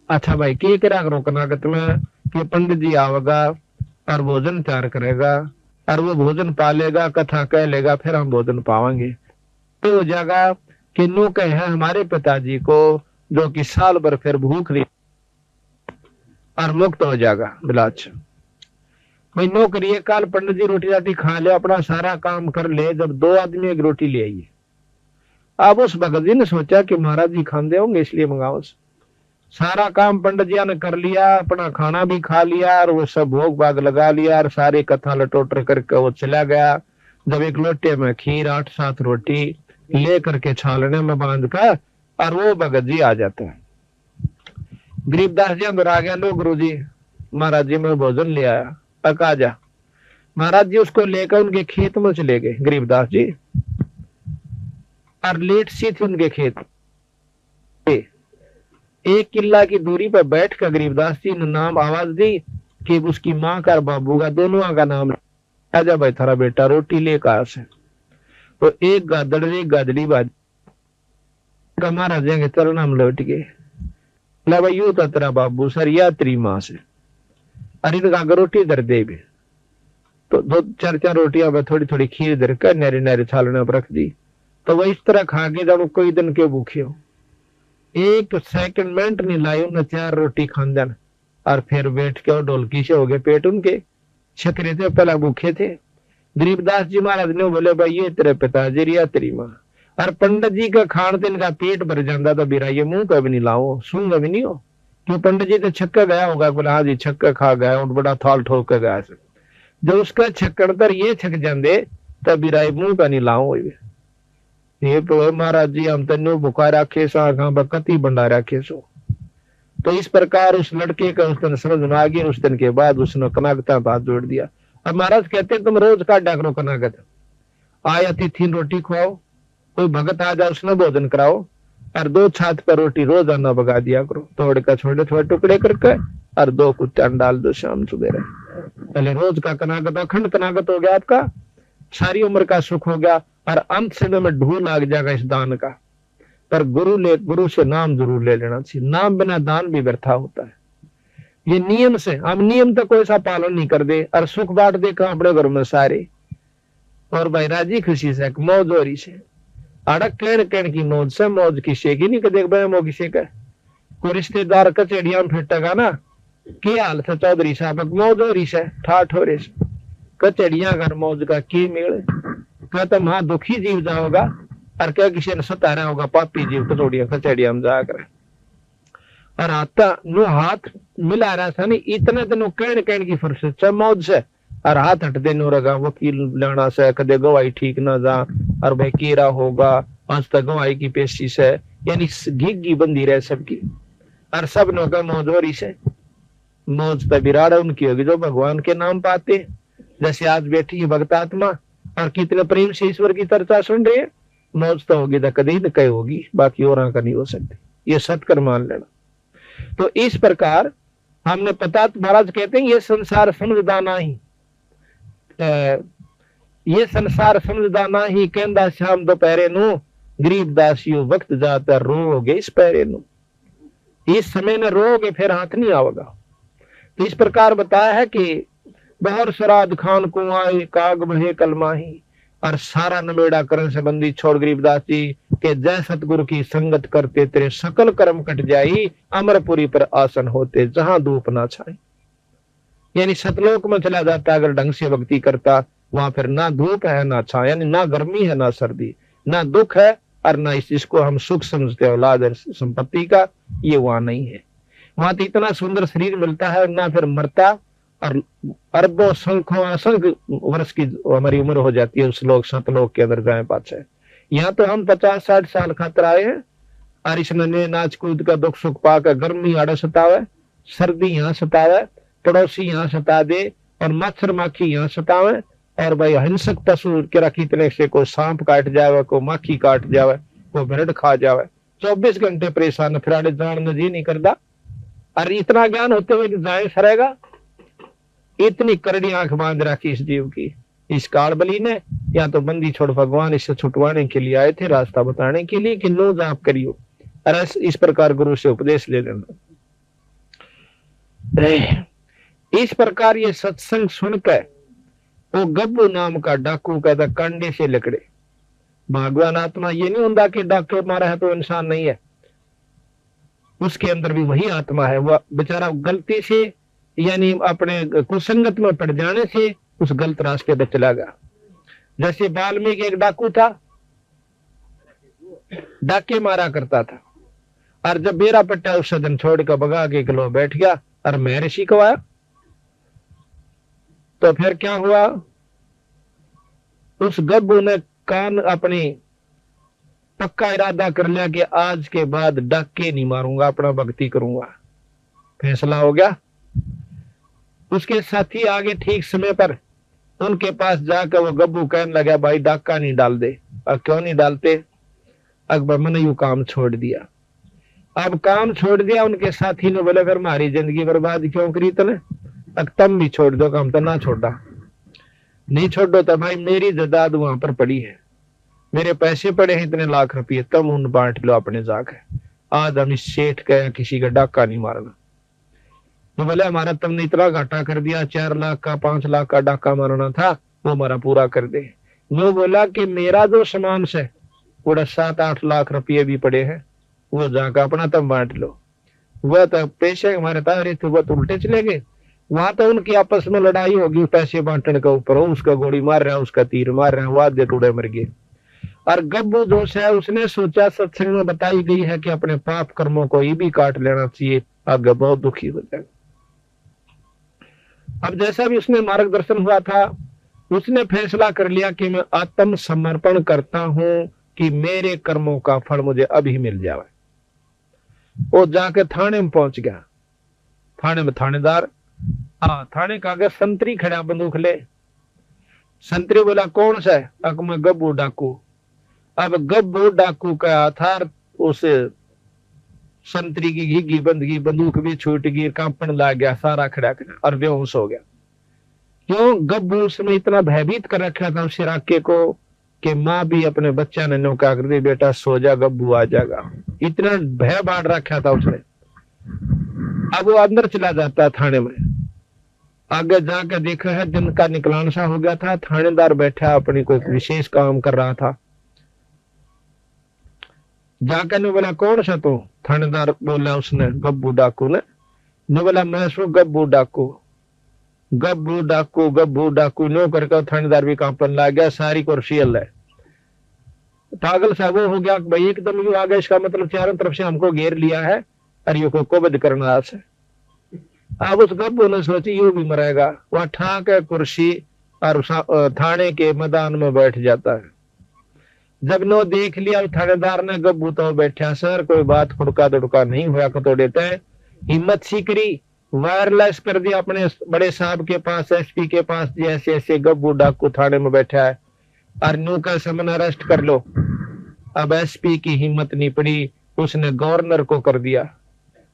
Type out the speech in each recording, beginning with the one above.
अच्छा भाई के करा करो कनागत में कि पंडित जी आवेगा और भोजन तैयार करेगा और वो भोजन पालेगा, कथा कह लेगा, फिर हम भोजन पावांगे। तो हो जाएगा कि नो कहे हैं हमारे पिताजी को, जो कि साल भर फिर भूख नहीं और मुक्त हो जाएगा बिलाच। भाई नो करिए, कल पंडित जी रोटी राटी खा ले, अपना सारा काम कर ले, जब दो आदमी एक रोटी ले आइए। अब उस भगत जी ने सोचा कि महाराज जी खाते होंगे इसलिए मंगाओ। सारा काम पंडित जी ने कर लिया, अपना खाना भी खा लिया और वो सब भोग भाग लगा लिया और सारी कथा लटोटर करके वो चला गया। जब एक लोटे में खीर 8-7 रोटी ले करके छालने में बांध कर और वो भगत जी आ जाते हैं। गरीबदास जी अंदर आ गया, लो गुरु जी महाराज जी मैं भोजन ले आया, आ जा। महाराज जी उसको लेकर उनके खेत में चले गए गरीबदास जी, और लेट सी थी उनके खेत। एक किला की दूरी पर बैठ कर गरीबदास जी ने नाम आवाज दी कि उसकी माँ का और बाबू का दोनों का नाम, आजा भाई थारा बेटा रोटी ले कहा से। तो एक गादड़ एक गादड़ी बाज महाराज के चरण हम लौट गए। भाई यू तो तेरा बाबू सर या तेरी माँ से, अरे इनका रोटी दर दे भी। तो 2-4 रोटियां में थोड़ी थोड़ी खीर दर कर नारी नारी छालने पर रख दी। तो वह इस तरह खा के जब कोई दिन के भूखे हो, एक सेकंड मिनट नहीं लाई उन्हें 4 रोटी खान और फिर बैठ के और ढोलकी से हो गए पेट उनके, छकरे थे पहला भूखे थे। गरीबदास जी महाराज ने बोले भाई ये तेरे पिताजी रिया तेरी माँ, और पंडित जी का खान दिन का पेट भर जाता तो बिरा ये मुंह का भी नहीं लाओ, सूंगा भी नहीं हो। क्यों पंडित जी तो छक्का गया होगा, बोला हाँ जी छक्का खा गया और बड़ा थाल ठोक के गया। जब उसका छक्कड़ तर ये छक जाते तब बिराई मुंह का नहीं लाओ। ये तो महाराज जी हम तेन भुखा रखे सो कति बंडा रखे सो। तो इस प्रकार उस लड़के का उस दिन समझ में आ गई। उस दिन के बाद उसने कनागता हाथ जोड़ दिया। अब महाराज कहते तुम रोज काटा करो कनागत, आया तिथि रोटी खुआओ, कोई भगत आ जाए उसने भोजन कराओ और 2 छात पर रोटी रोजाना बगा दिया करो, तोड़ कर छोटे छोटे टुकड़े करके और 2 कुत्ते डाल दो शाम सुबह। पहले रोज का कनागत अखंड कनागत हो गया आपका, सारी उम्र का सुख हो गया और अंत समय में ढूंढ लाग जाएगा इस दान का। पर गुरु से नाम जरूर ले लेना चाहिए, नाम बिना दान भी व्यर्था होता है। ये नियम से हम नियम तो कोई सा पालन नहीं कर दे और सुख बांट दे का अपने घर में सारे, और भाई राजी खुशी से मौज हो रही से अड़क कहन की मौज से, मौज किसे की नहीं देख भाई किसे का कोई रिश्तेदार कचेड़िया में फिटेगा ना, क्या हाल था चौधरी साहब मौज हो रही से ठाठ हो रही से, कचेड़िया घर मौज का की मेल का तो वहां दुखी जीव जाओगा और क्या किसी ने सता रहा होगा पापी जीव कचौड़िया कचेड़िया में जाकर और आता नो हाथ मिला रहा था नहीं इतने दिनों कहन की फुर्सत से मौज से और हाथ हट देने रगा वकील लेना से कदे गवाही ठीक ना जा और भाई केरा होगा आज तक गवाही की पेशी से, यानी घिग्गी बंदी रहे सबकी और सब नो का मौज हो रही से। मौज तो बिराड़ उनकी होगी जो भगवान के नाम पाते, जैसे आज बैठी है भक्त आत्मा और कितने प्रेम से ईश्वर की चर्चा सुन रहे हैं। मौज तो होगी तो कभी न कहीं होगी, बाकी और का नहीं हो सकती, ये सत्कर मान लेना। तो इस प्रकार हमने पता महाराज कहते हैं ये संसार समझदाना ही, ये संसार समझदाना ही कहंदा शाम दोपहरे नु गरीब दासियों वक्त जाता रोगे इस पैरे नु, इस समय में रोगे फिर हाथ नहीं आवेगा। तो इस प्रकार बताया है कि बहुत श्राद्ध खान को आए काग बहे कलमाही और सारा नमेड़ा करण से बंदी छोड़ गरीबदास जी के जय सतगुरु की संगत करते तेरे सकल कर्म कट जाई, अमरपुरी पर आसन होते जहां धूप ना छाए। यानी सतलोक में चला जाता अगर ढंग से भक्ति करता, वहां फिर ना धूप है ना छाया, यानी ना गर्मी है ना सर्दी, ना दुख है और ना इसको हम सुख समझते औलाद संपत्ति का, ये वहां नहीं है। वहां तो इतना सुंदर शरीर मिलता है ना फिर मरता और अरबों संख्यों असंख्य वर्ष की हमारी उम्र हो जाती है उस लोग सतलोक के अंदर जाए पाछे। यहाँ तो हम 50-60 साल खातर आए हैं और इसने नाच कूद का दुख सुख पाकर गर्मी आड़े सतावे, सर्दी यहाँ सतावे, पड़ोसी यहाँ सता दे और मच्छर माखी यहाँ सतावे और भाई हिंसक पशु के कितने से कोई सांप काट जावे, कोई माखी काट जावे, कोई भेड़ खा जावे, 24 घंटे परेशान फिर जान जी नहीं करता। और इतना ज्ञान होते हुए जाए सरेगा, इतनी करड़ी आंख बांध रखी इस जीव की इस काल बली ने, या तो बंदी छोड़ भगवान इससे छुटवाने के लिए आए थे, रास्ता बताने के लिए कि नो जाप करियो। और इस प्रकार गुरु से उपदेश ले लेना। इस प्रकार ये सत्संग सुनकर वो गब्बू नाम का डाकू कहता कंडे से लकड़े। भगवान आत्मा ये नहीं होता कि डाके मारा है तो इंसान नहीं है, उसके अंदर भी वही आत्मा है। वह बेचारा गलती से यानी अपने कुसंगत में पड़ जाने से उस गलत रास्ते पे चला गया। जैसे वाल्मीकि एक डाकू था, डाके मारा करता था, और जब बेरा पट्टा उस सदन छोड़ कर भगा के किलो बैठ गया और मैं ऋषि को आया, तो फिर क्या हुआ, उस गब्बू ने कान अपनी पक्का इरादा कर लिया कि आज के बाद डाके नहीं मारूंगा, अपना भक्ति करूंगा। फैसला हो गया। उसके साथी आगे ठीक समय पर उनके पास जाकर वो गब्बू कहने लगा भाई डाका नहीं डाल दे। और क्यों नहीं डालते? अकबर मैंने यू काम छोड़ दिया। अब काम छोड़ दिया, उनके साथी ने बोले फिर हमारी जिंदगी बर्बाद क्यों करी तने, अब तुम भी छोड़ दो काम। तो ना छोड़ा, नहीं छोड़ो तो भाई मेरी जायदाद वहां पर पड़ी है, मेरे पैसे पड़े हैं इतने लाख रुपये, तुम उन बांट लो अपने जाके। आज हम इस सेठ का किसी का डाका नहीं मारना। तो बोले हमारा तुमने इतना घाटा कर दिया, 4 लाख का 5 लाख का डाका मारना था, वो हमारा पूरा कर दे। वो बोला कि मेरा जो सामान से पूरा 7-8 लाख रुपये भी पड़े हैं, वो जाकर अपना तुम बांट लो। वह तो पैसे हमारे तारे थे, वह तो उल्टे चले गए। वहां तो उनकी आपस में लड़ाई होगी पैसे बांटने के ऊपर, उसका गोली मार रहा है, उसका तीर मार रहा है, वो आधे टूड़े मर गए। और गब्बू दोष है, उसने सोचा सत्संग में बताई गई है कि अपने पाप कर्मों को ये भी काट लेना चाहिए, आगे बहुत दुखी हो जाएगा। अब जैसा भी उसने मार्गदर्शन हुआ था, उसने फैसला कर लिया कि मैं आत्म समर्पण करता हूं कि मेरे कर्मों का फल मुझे अभी मिल जाए। वो जाके थाने में पहुंच गया। थाने में थानेदार थाने का आगे संतरी खड़ा बंदूक ले। संतरी बोला कौन सा है? अक मैं गब्बू डाकू। अब गब्बू डाकू का आधार उस संतरी की घिगी बंदगी, बंदूक भी छूट गई, कांपन लग गया, सारा खड़ा खड़ा और बेहोश हो गया। क्यों? गब्बू उसमें इतना भयभीत कर रखा था उस इलाके को कि माँ भी अपने बच्चा ने नौका कर दी, बेटा सो जा गब्बू आ जाएगा। इतना भय बांट रखा था उसने। अब वो अंदर चला जाता थाने में, आगे जाकर देखा है दिन का निकलान सा हो गया था, थानेदार बैठा अपनी कोई विशेष काम कर रहा था। जाकर ने बोला कौन सा तू? थानेदार बोला उसने, गब्बू डाकू ने बोला मैं सो गब्बू डाकू। गब्बू डाकू गब्बू डाकू नो करके थानेदार भी कांपन लग गया, सारी कुर्सी हल है। पागल सा वो हो गया भाई एकदम यू आ गया, इसका मतलब चारों तरफ से हमको घेर लिया है और ये को कोबद करना है। अब उस गब्बू ने सोची यू भी मरेगा, वह ठाक है कुर्सी और थाने के मैदान में बैठ जाता है। जब नो देख लिया थानेदार ने गब्बू तो बैठा, सर कोई बात खुड़का दुड़का नहीं हुआ को तो देते हैं। हिम्मत सीकरी, वायरलेस कर दिया अपने बड़े साहब के पास, एसपी के पास, जैसे ऐसे गब्बू डाकू थाने में बैठा है और नो का समन अरेस्ट कर लो। अब एसपी की हिम्मत नहीं पड़ी, उसने गवर्नर को कर दिया।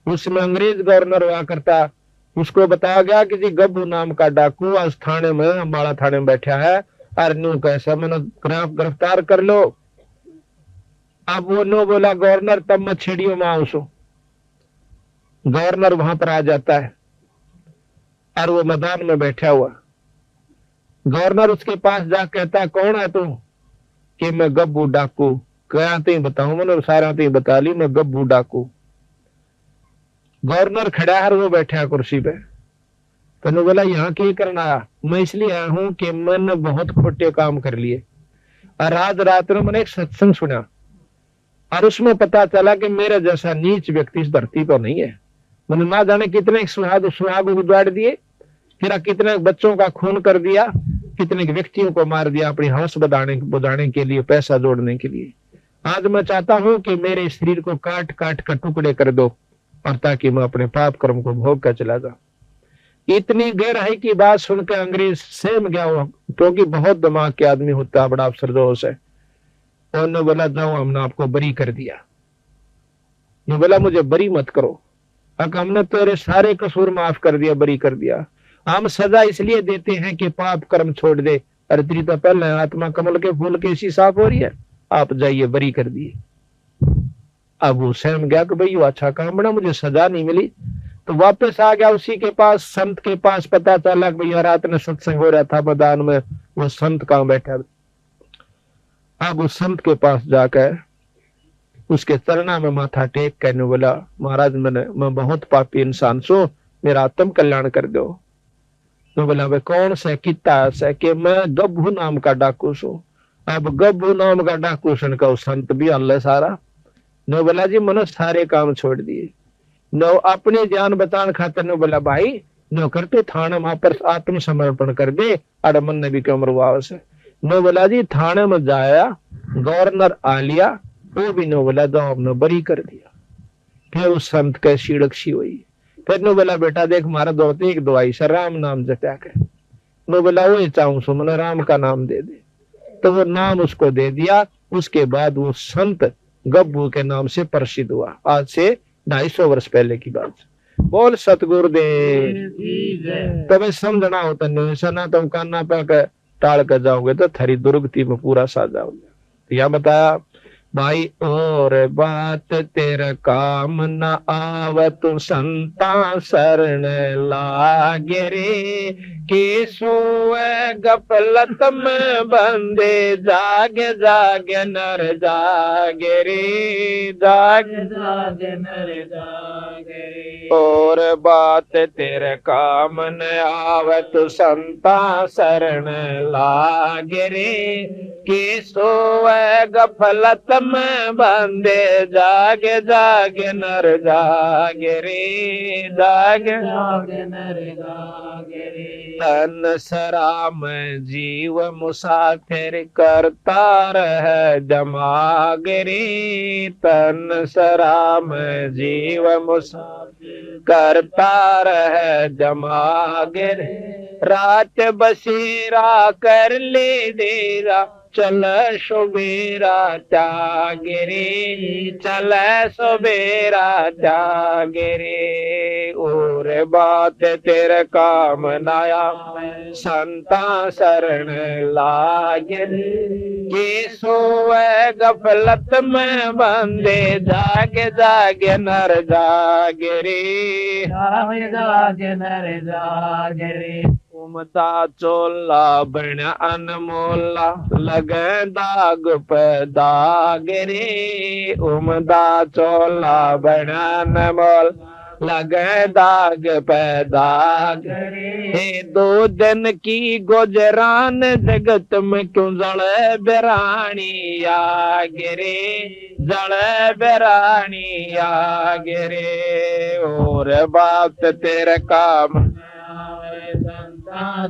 उसमें अंग्रेज गवर्नर हुआ करता, उसको बताया गया कि जी गब्बू नाम का डाकू आज थाने में, अम्बाड़ा थाने में बैठा है और नो का समन गिरफ्तार कर लो। अब वो नो बोला गवर्नर तब मत छेड़ियो माउसो। गवर्नर वहां पर आ जाता है और वो मैदान में बैठा हुआ। गवर्नर उसके पास जा कहता है कौन है तू? कि मैं गब्बू डाकू। क्या तो बताऊं मैंने सारा तो बता ली, मैं गब्बू डाकू। गवर्नर खड़ा है, वो बैठा है कुर्सी पे। तो बोला यहाँ क्या करना आया? मैं इसलिए आया हूं कि मैंने बहुत खोटे काम कर लिए और आज रात में मैंने एक सत्संग सुना और उसमें पता चला कि मेरे जैसा नीच व्यक्ति इस धरती पर नहीं है। मैंने ना जाने कितने सुहाग उजाड़ दिए, फिर कितने बच्चों का खून कर दिया, कितने व्यक्तियों को मार दिया अपनी हवस बुझाने के लिए, पैसा जोड़ने के लिए। आज मैं चाहता हूं कि मेरे शरीर को काट काट कर टुकड़े कर दो और ताकि मैं अपने पाप कर्म को भोग कर चला जाऊं। इतनी गहराई की बात सुनकर अंग्रेज सहम गया हुआ, क्योंकि बहुत दिमाग के आदमी होता, बड़ा अफसरदोश है। उन्होंने बोला जाओ हमने आपको बरी कर दिया। ये बोला मुझे बरी मत करो, अब हमने तेरे सारे कसूर माफ कर दिया, बरी कर दिया। हम सजा इसलिए देते हैं कि पाप कर्म छोड़ दे। अरे तेरी तो पहले आत्मा कमल के फूल के ऐसी साफ हो रही है, आप जाइए, बरी कर दिए। अब वो सहम गया कि भाई अच्छा काम बना, मुझे सजा नहीं मिली, तो वापस आ गया उसी के पास, संत के पास। पता चला कि भैया रात में सत्संग हो रहा था मैदान में, वो संत कहाँ बैठा। अब उस संत के पास जाकर उसके चरणा में माथा टेक करने बोला, महाराज मैं बहुत पापी इंसान सो, मेरा आत्म कल्याण कर दो। तो बोला भाई कौन से किता है कि मैं गब्भू नाम का डाकू सो। अब गब्भू नाम का डाकू सुन का संत भी अल्लाह सारा नो बोला जी मैंने सारे काम छोड़ दिए, नो अपनी जान बचाने खातर। नो बोला भाई नो करते थाने वहां पर आत्मसमर्पण कर दे, अरे मन ने भी क्यों मरवाओ से। नो बोला जी थाने में जाया, गवर्नर आ लिया, वो भी नो बोला जाओ हमने बरी कर दिया। फिर उस संत के सीड़क्षी हुई। फिर नो बोला बेटा देख मारा दौड़ते एक दवाई से राम नाम जपया कर। नो बोला वो चाहूं सो मैंने राम का नाम दे दे। तो वो नाम उसको दे दिया। उसके बाद वो संत गब्बू के नाम से प्रसिद्ध हुआ। आज से 250 वर्ष पहले की बात। बोल सतगुरुदेव। तब समझना होता नहीं ना, तुम काना पे टाल कर जाओगे तो थरी दुर्गति में पूरा सा जाओगे। यह बताया भाई और बात तेरा काम न आव तू संता शरण लागे रे, के सोए गफलत में बंदे जागे जागे नर जागे रे, जागे जागे नर जागे रे। और बात तेरे काम न आव तू संता शरण लागे रे, के सोए गफलत में बंदे जागे जागे नर जागे रे, जागे जागे नर जागे रे। तन सराम जीव मुसाफिर करता रह जमागे रे, तन सराम जीव मुसाफिर करता रह जमागे रे। रात बसेरा कर ले देरा, चल सुबेरा त्यागे रे, चल सुबेरा त्यागे रे। और बात तेरे काम नाया संता शरण लागे रे, के सोए गफलत में बंदे जागे जागे नर जागे रे, जागे जागे नर जागे रे। उमदा चोला बन अनमोला लगे दाग पे दाग रे, उमदा चोला बन अनमोल लगे दाग पे दाग रे। 2 दिन की गुजरान जगत में क्यों जड़े बेरानी आगे रे, जड़े बेरानी आगे रे। और बात तेरे काम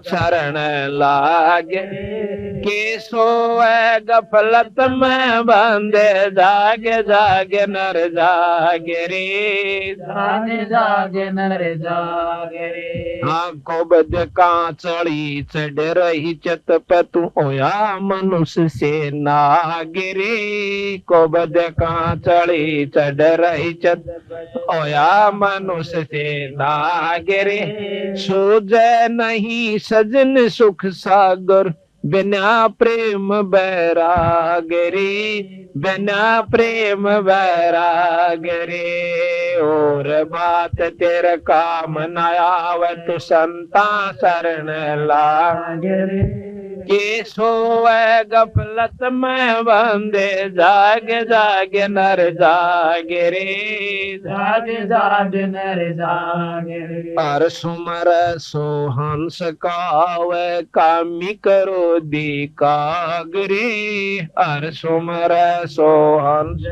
शरण लागे, के सोए गफलत में बंदे जागे जागे नर जागे रे, जागे जागे नर जागे रे। आंखों बद कांचड़ी चढ़ रही चत पे तू होया मनुष्य से नागे रे, को बद कांचड़ी चढ़ रही चत होया मनुष्य से नागे रे। सूझे नहीं सजन सुख सागर बिना प्रेम बैराग रे, बिना प्रेम बैराग रे। और बात तेरे काम न आवत संता शरण लागे रे, के सोए गफलत में बंदे जागे जागे नर जागे रे, जागे जागे नर जागे रे। पर सुमर सो हंस कावे कामी करो दी कागरे, हर सुमर सो हंस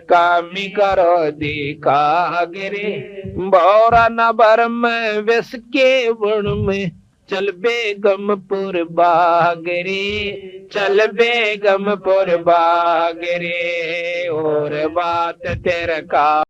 कामी करो दी कागरे। बोरा नबर में विष के वण में चल बेगमपुर बागरे, चल बेगमपुर बागरे। और बात तेरे का